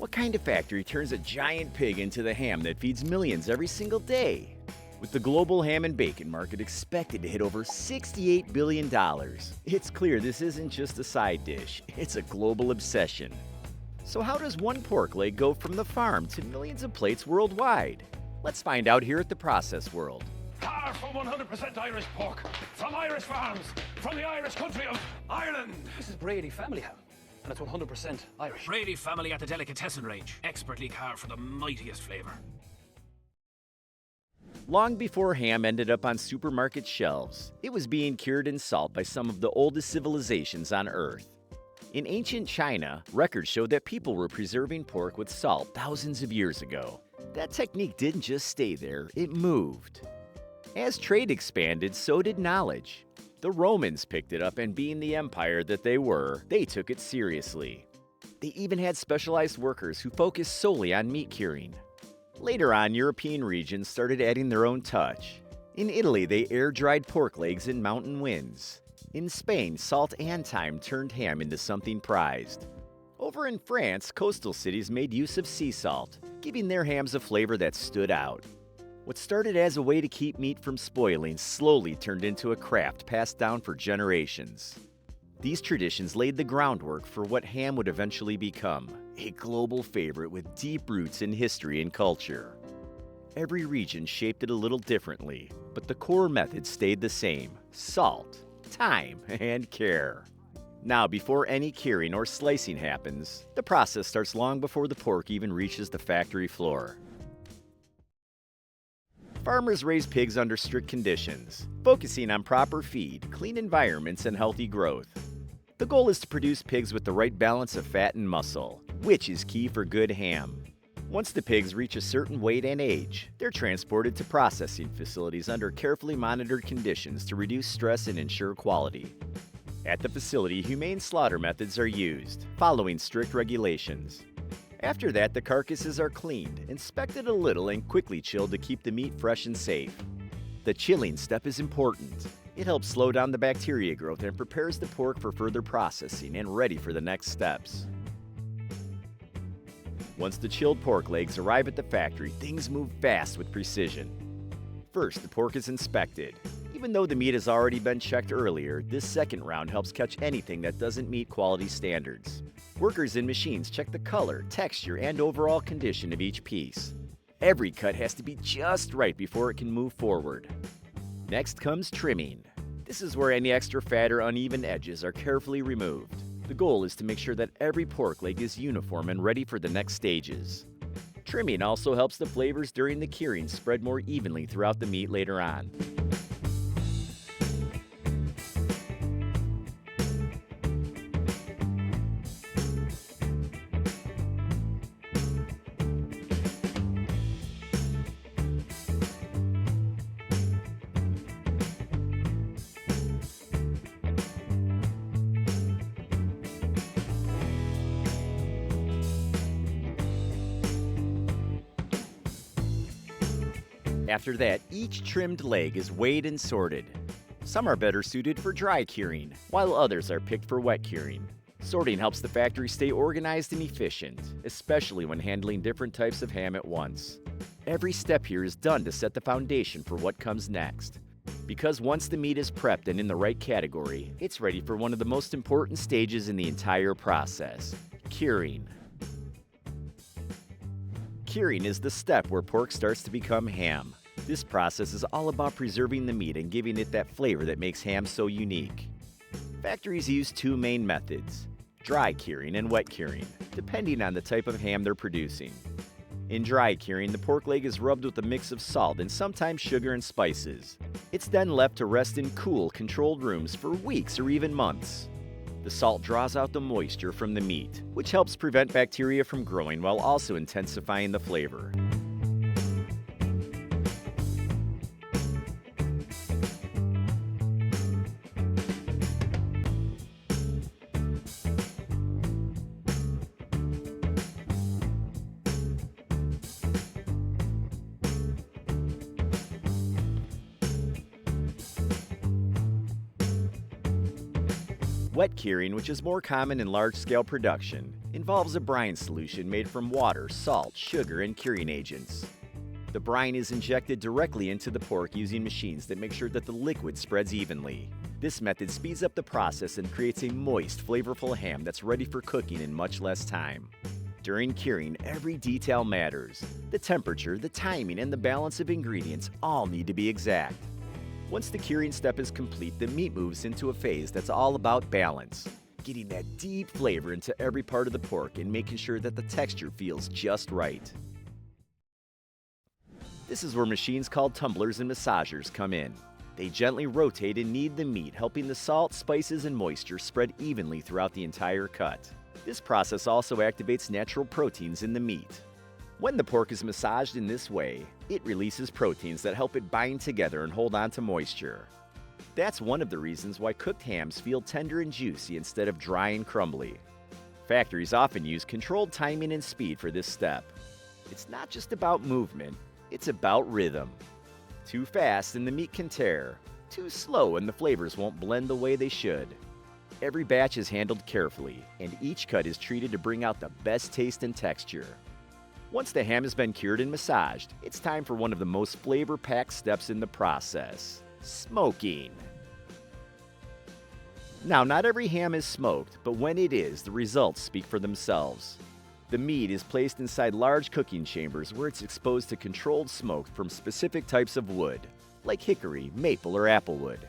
What kind of factory turns a giant pig into the ham that feeds millions every single day? With the global ham and bacon market expected to hit over $68 billion, it's clear this isn't just a side dish, it's a global obsession. So how does one pork leg go from the farm to millions of plates worldwide? Let's find out here at the Process World. Far from 100% Irish pork, from Irish farms, from the Irish country of Ireland. This is Brady family ham, and it's 100% Irish. Brady family at the delicatessen range, expertly carved for the mightiest flavour. Long before ham ended up on supermarket shelves, it was being cured in salt by some of the oldest civilizations on Earth. In ancient China, records showed that people were preserving pork with salt thousands of years ago. That technique didn't just stay there, it moved. As trade expanded, so did knowledge. The Romans picked it up, and being the empire that they were, they took it seriously. They even had specialized workers who focused solely on meat curing. Later on, European regions started adding their own touch. In Italy, they air-dried pork legs in mountain winds. In Spain, salt and thyme turned ham into something prized. Over in France, coastal cities made use of sea salt, giving their hams a flavor that stood out. What started as a way to keep meat from spoiling slowly turned into a craft passed down for generations. These traditions laid the groundwork for what ham would eventually become, a global favorite with deep roots in history and culture. Every region shaped it a little differently, but the core method stayed the same: salt, time, and care. Now, before any curing or slicing happens, the process starts long before the pork even reaches the factory floor. Farmers raise pigs under strict conditions, focusing on proper feed, clean environments, and healthy growth. The goal is to produce pigs with the right balance of fat and muscle, which is key for good ham. Once the pigs reach a certain weight and age, they're transported to processing facilities under carefully monitored conditions to reduce stress and ensure quality. At the facility, humane slaughter methods are used, following strict regulations. After that, the carcasses are cleaned, inspected a little, and quickly chilled to keep the meat fresh and safe. The chilling step is important. It helps slow down the bacteria growth and prepares the pork for further processing and ready for the next steps. Once the chilled pork legs arrive at the factory, things move fast with precision. First, the pork is inspected. Even though the meat has already been checked earlier, this second round helps catch anything that doesn't meet quality standards. Workers and machines check the color, texture, and overall condition of each piece. Every cut has to be just right before it can move forward. Next comes trimming. This is where any extra fat or uneven edges are carefully removed. The goal is to make sure that every pork leg is uniform and ready for the next stages. Trimming also helps the flavors during the curing spread more evenly throughout the meat later on. After that, each trimmed leg is weighed and sorted. Some are better suited for dry curing, while others are picked for wet curing. Sorting helps the factory stay organized and efficient, especially when handling different types of ham at once. Every step here is done to set the foundation for what comes next. Because once the meat is prepped and in the right category, it's ready for one of the most important stages in the entire process: curing. Curing is the step where pork starts to become ham. This process is all about preserving the meat and giving it that flavor that makes ham so unique. Factories use two main methods: dry curing and wet curing, depending on the type of ham they're producing. In dry curing, the pork leg is rubbed with a mix of salt and sometimes sugar and spices. It's then left to rest in cool, controlled rooms for weeks or even months. The salt draws out the moisture from the meat, which helps prevent bacteria from growing while also intensifying the flavor. Wet curing, which is more common in large-scale production, involves a brine solution made from water, salt, sugar, and curing agents. The brine is injected directly into the pork using machines that make sure that the liquid spreads evenly. This method speeds up the process and creates a moist, flavorful ham that's ready for cooking in much less time. During curing, every detail matters. The temperature, the timing, and the balance of ingredients all need to be exact. Once the curing step is complete, the meat moves into a phase that's all about balance, getting that deep flavor into every part of the pork and making sure that the texture feels just right. This is where machines called tumblers and massagers come in. They gently rotate and knead the meat, helping the salt, spices, and moisture spread evenly throughout the entire cut. This process also activates natural proteins in the meat. When the pork is massaged in this way, it releases proteins that help it bind together and hold on to moisture. That's one of the reasons why cooked hams feel tender and juicy instead of dry and crumbly. Factories often use controlled timing and speed for this step. It's not just about movement, it's about rhythm. Too fast and the meat can tear. Too slow and the flavors won't blend the way they should. Every batch is handled carefully, and each cut is treated to bring out the best taste and texture. Once the ham has been cured and massaged, it's time for one of the most flavor-packed steps in the process: smoking. Now, not every ham is smoked, but when it is, the results speak for themselves. The meat is placed inside large cooking chambers where it's exposed to controlled smoke from specific types of wood, like hickory, maple, or applewood.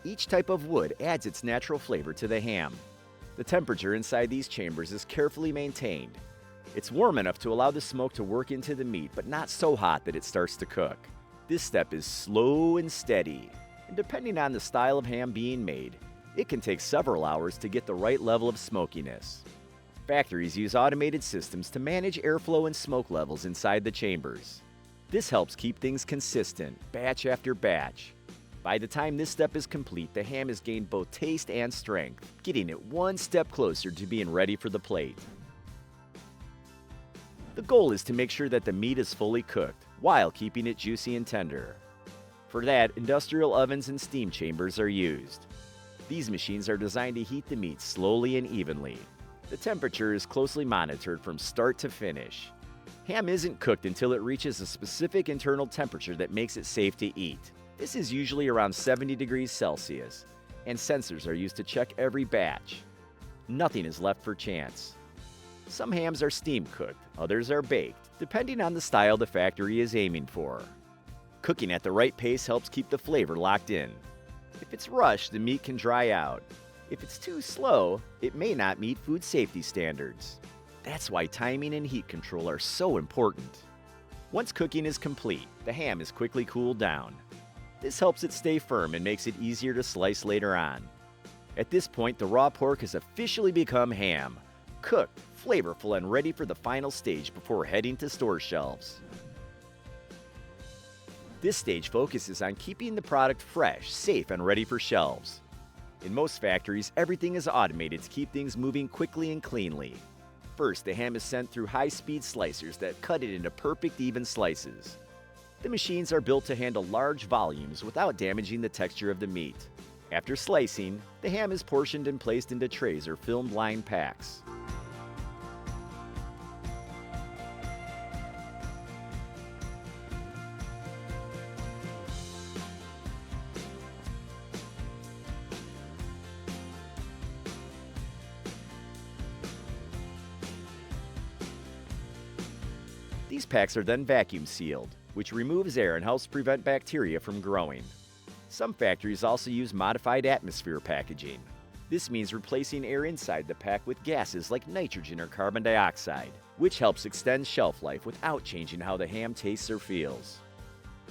Each type of wood adds its natural flavor to the ham. The temperature inside these chambers is carefully maintained. It's warm enough to allow the smoke to work into the meat, but not so hot that it starts to cook. This step is slow and steady, and depending on the style of ham being made, it can take several hours to get the right level of smokiness. Factories use automated systems to manage airflow and smoke levels inside the chambers. This helps keep things consistent, batch after batch. By the time this step is complete, the ham has gained both taste and strength, getting it one step closer to being ready for the plate. The goal is to make sure that the meat is fully cooked, while keeping it juicy and tender. For that, industrial ovens and steam chambers are used. These machines are designed to heat the meat slowly and evenly. The temperature is closely monitored from start to finish. Ham isn't cooked until it reaches a specific internal temperature that makes it safe to eat. This is usually around 70 degrees Celsius, and sensors are used to check every batch. Nothing is left for chance. Some hams are steam cooked, others are baked, depending on the style the factory is aiming for. Cooking at the right pace helps keep the flavor locked in. If it's rushed, the meat can dry out. If it's too slow, it may not meet food safety standards. That's why timing and heat control are so important. Once cooking is complete, the ham is quickly cooled down. This helps it stay firm and makes it easier to slice later on. At this point, the raw pork has officially become ham, cooked, flavorful, and ready for the final stage before heading to store shelves. This stage focuses on keeping the product fresh, safe, and ready for shelves. In most factories, everything is automated to keep things moving quickly and cleanly. First, the ham is sent through high-speed slicers that cut it into perfect, even slices. The machines are built to handle large volumes without damaging the texture of the meat. After slicing, the ham is portioned and placed into trays or film-lined packs. These packs are then vacuum sealed, which removes air and helps prevent bacteria from growing. Some factories also use modified atmosphere packaging. This means replacing air inside the pack with gases like nitrogen or carbon dioxide, which helps extend shelf life without changing how the ham tastes or feels.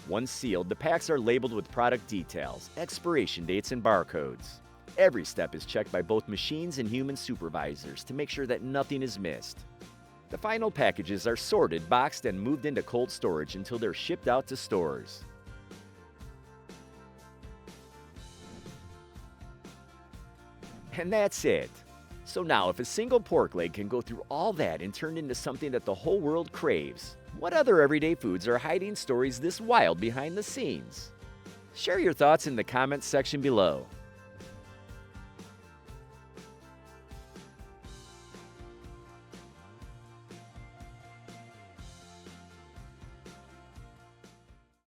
Once sealed, the packs are labeled with product details, expiration dates, and barcodes. Every step is checked by both machines and human supervisors to make sure that nothing is missed. The final packages are sorted, boxed, and moved into cold storage until they're shipped out to stores. And that's it. So now, if a single pork leg can go through all that and turn into something that the whole world craves, what other everyday foods are hiding stories this wild behind the scenes? Share your thoughts in the comments section below.